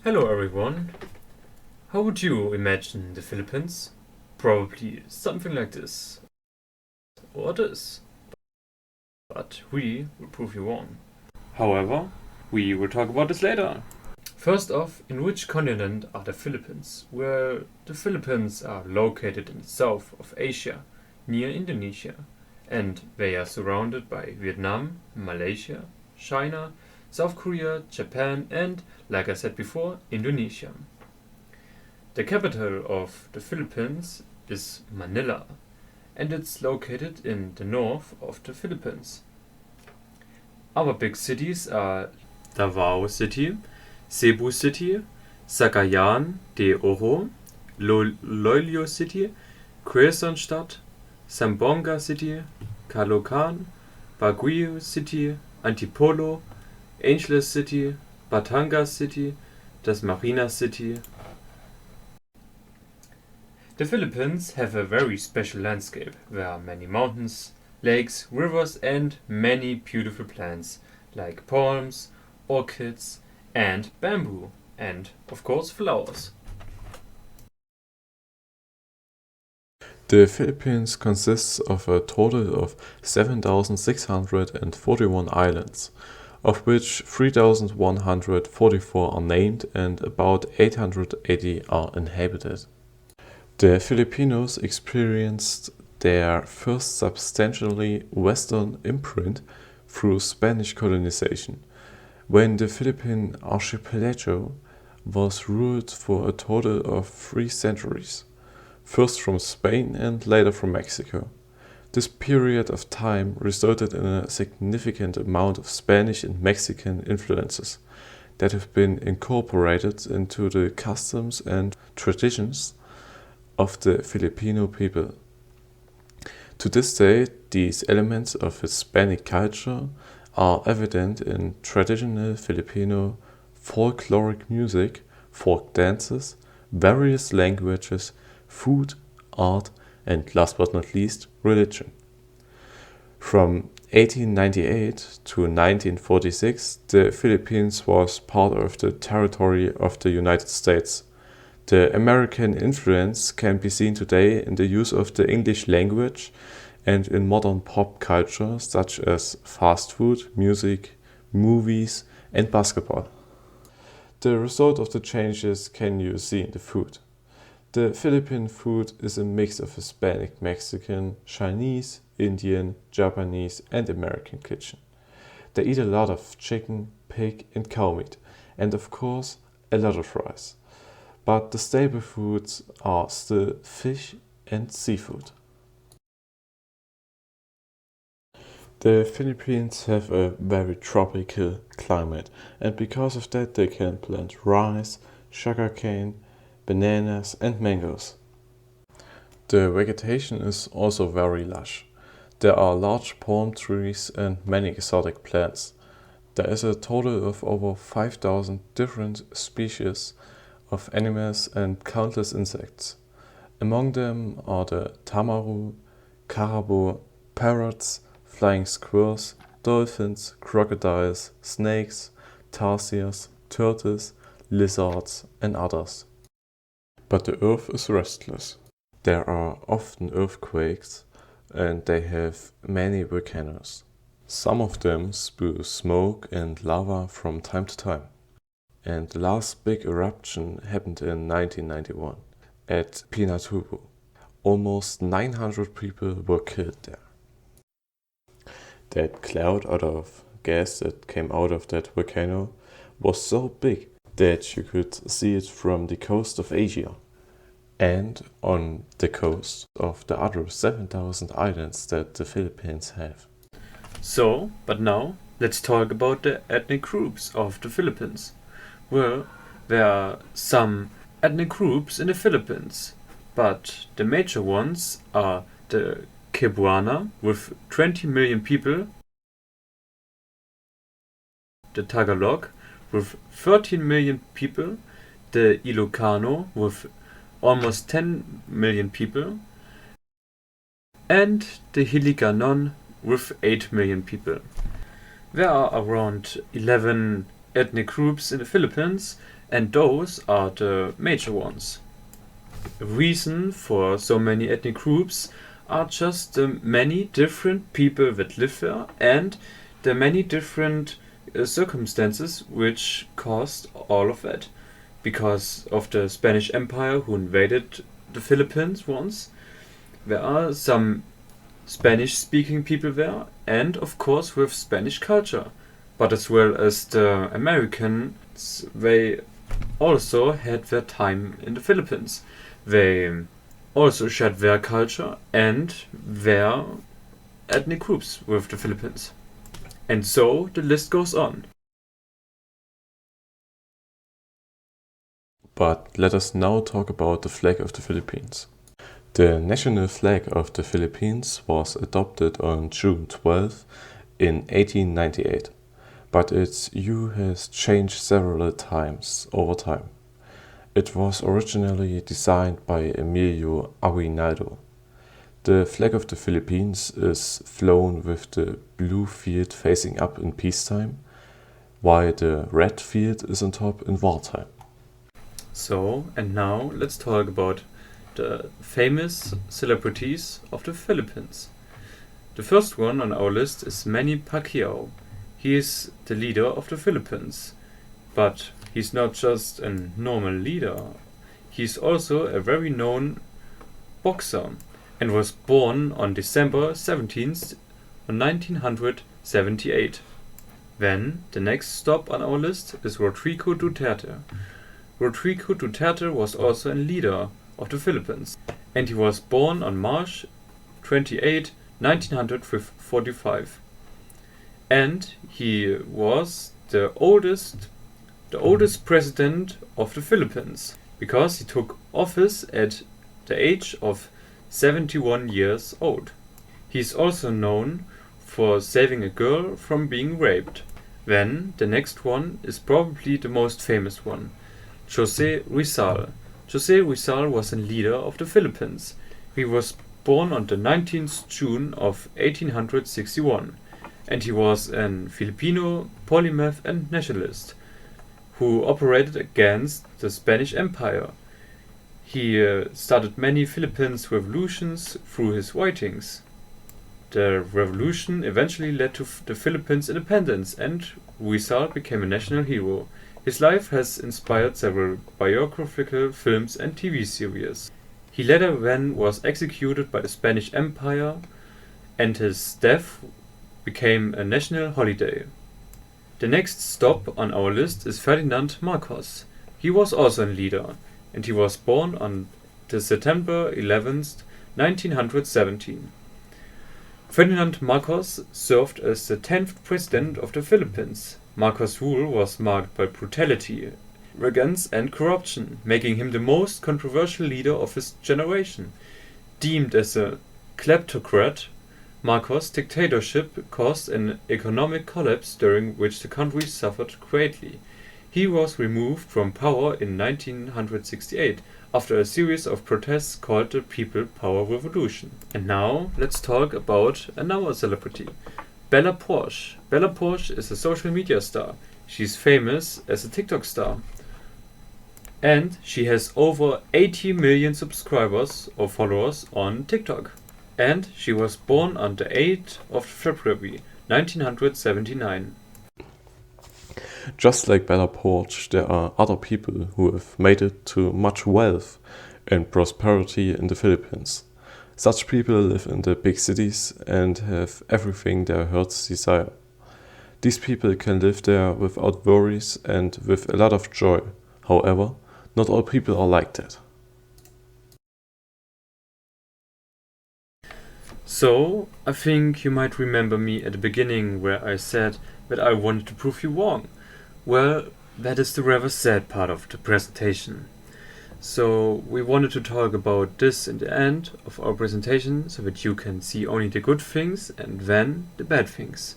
Hello everyone. How would you imagine the Philippines? Probably something like this or this. But we will prove you wrong. However, we will talk about this later. First off, in which continent are the Philippines? Well, the Philippines are located in the south of Asia, near Indonesia, and they are surrounded by Vietnam, Malaysia, China, South Korea, Japan, and, like I said before, Indonesia. The capital of the Philippines is Manila, and it's located in the north of the Philippines. Other big cities are Davao City, Cebu City, Cagayan de Oro, Iloilo City, Quezon Stadt, Zamboanga City, Caloocan, Baguio City, Antipolo, Angeles City, Batangas City, Dasmariñas City. The Philippines have a very special landscape. There are many mountains, lakes, rivers, and many beautiful plants like palms, orchids, and bamboo, and of course flowers. The Philippines consists of a total of 7,641 islands, of which 3,144 are named and about 880 are inhabited. The Filipinos experienced their first substantially Western imprint through Spanish colonization, when the Philippine archipelago was ruled for a total of 3 centuries, first from Spain and later from Mexico. This period of time resulted in a significant amount of Spanish and Mexican influences that have been incorporated into the customs and traditions of the Filipino people. To this day, these elements of Hispanic culture are evident in traditional Filipino folkloric music, folk dances, various languages, food, art, and last but not least, religion. From 1898 to 1946, the Philippines was part of the territory of the United States. The American influence can be seen today in the use of the English language and in modern pop culture such as fast food, music, movies, and basketball. The result of the changes can you see in the food. The Philippine food is a mix of Hispanic, Mexican, Chinese, Indian, Japanese, and American kitchen. They eat a lot of chicken, pig, and cow meat, and of course, a lot of rice. But the staple foods are still fish and seafood. The Philippines have a very tropical climate, and because of that they can plant rice, sugarcane, bananas and mangoes. The vegetation is also very lush. There are large palm trees and many exotic plants. There is a total of over 5,000 different species of animals and countless insects. Among them are the tamaru, carabao, parrots, flying squirrels, dolphins, crocodiles, snakes, tarsiers, turtles, lizards and others. But the earth is restless. There are often earthquakes and they have many volcanoes. Some of them spew smoke and lava from time to time. And the last big eruption happened in 1991 at Pinatubo. Almost 900 people were killed there. That cloud out of gas that came out of that volcano was so big that you could see it from the coast of Asia and on the coast of the other 7,000 islands that the Philippines have. So, but now, let's talk about the ethnic groups of the Philippines. Well, there are some ethnic groups in the Philippines, but the major ones are the Cebuana with 20 million people, the Tagalog with 13 million people, the Ilocano with almost 10 million people, and the Hiligaynon with 8 million people. There are around 11 ethnic groups in the Philippines, and those are the major ones. The reason for so many ethnic groups are just the many different people that live there and the many different circumstances which caused all of that. Because of the Spanish Empire who invaded the Philippines once, there are some Spanish-speaking people there, and of course with Spanish culture. But as well as the Americans, they also had their time in the Philippines. They also shared their culture and their ethnic groups with the Philippines. And so the list goes on. But let us now talk about the flag of the Philippines. The national flag of the Philippines was adopted on June 12 in 1898, but its hue has changed several times over time. It was originally designed by Emilio Aguinaldo. The flag of the Philippines is flown with the blue field facing up in peacetime, while the red field is on top in wartime. So, and now let's talk about the famous celebrities of the Philippines. The first one on our list is Manny Pacquiao. He is the leader of the Philippines, but he's not just a normal leader. He's also a very known boxer and was born on December 17th, 1978. Then, the next stop on our list is Rodrigo Duterte. Rodrigo Duterte was also a leader of the Philippines, and he was born on March 28, 1945. And he was the oldest president of the Philippines, because he took office at the age of 71 years old. He is also known for saving a girl from being raped. Then the next one is probably the most famous one, José Rizal. José Rizal was a leader of the Philippines. He was born on the 19th June of 1861, and he was an Filipino polymath and nationalist who operated against the Spanish Empire. He started many Philippines revolutions through his writings. The revolution eventually led to the Philippines' independence, and Rizal became a national hero. His life has inspired several biographical films and TV series. He later then was executed by the Spanish Empire, and his death became a national holiday. The next stop on our list is Ferdinand Marcos. He was also a leader, and he was born on September 11th, 1917. Ferdinand Marcos served as the 10th president of the Philippines. Marcos' rule was marked by brutality, arrogance and corruption, making him the most controversial leader of his generation. Deemed as a kleptocrat, Marcos' dictatorship caused an economic collapse during which the country suffered greatly. He was removed from power in 1968 after a series of protests called the People Power Revolution. And now let's talk about another celebrity, Bella Porsche. Bella Porsche is a social media star. She's famous as a TikTok star. And she has over 80 million subscribers or followers on TikTok. And she was born on the 8th of February 1979. Just like Bella Poarch, there are other people who have made it to much wealth and prosperity in the Philippines. Such people live in the big cities and have everything their hearts desire. These people can live there without worries and with a lot of joy. However, not all people are like that. So, I think you might remember me at the beginning where I said that I wanted to prove you wrong. Well, that is the rather sad part of the presentation. So, we wanted to talk about this in the end of our presentation so that you can see only the good things and then the bad things.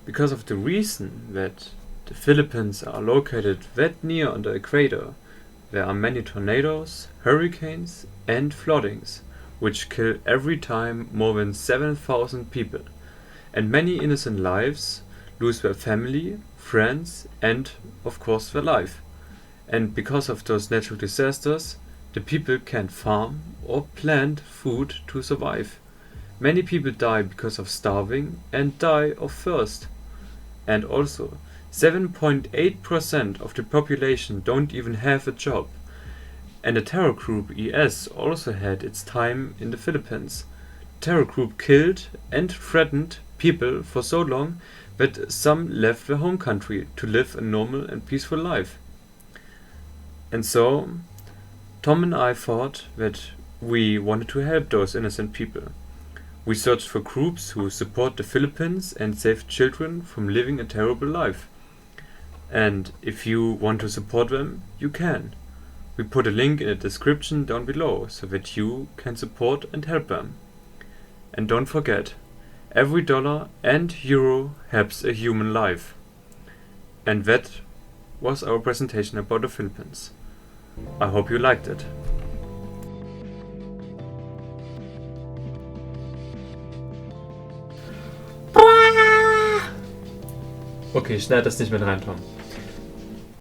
Because of the reason that the Philippines are located that near on the equator, there are many tornadoes, hurricanes and floodings, which kill every time more than 7,000 people, and many innocent lives lose their family, friends and, of course, their life. And because of those natural disasters, the people can't farm or plant food to survive. Many people die because of starving and die of thirst. And also, 7.8% of the population don't even have a job. And the terror group IS also had its time in the Philippines. Terror group killed and threatened people for so long that some left their home country to live a normal and peaceful life. And so, Tom and I thought that we wanted to help those innocent people. We searched for groups who support the Philippines and save children from living a terrible life. And if you want to support them, you can. We put a link in the description down below so that you can support and help them. And don't forget, every dollar and euro helps a human life. And that was our presentation about the Philippines. I hope you liked it. Okay, schneid das nicht mit rein, Tom.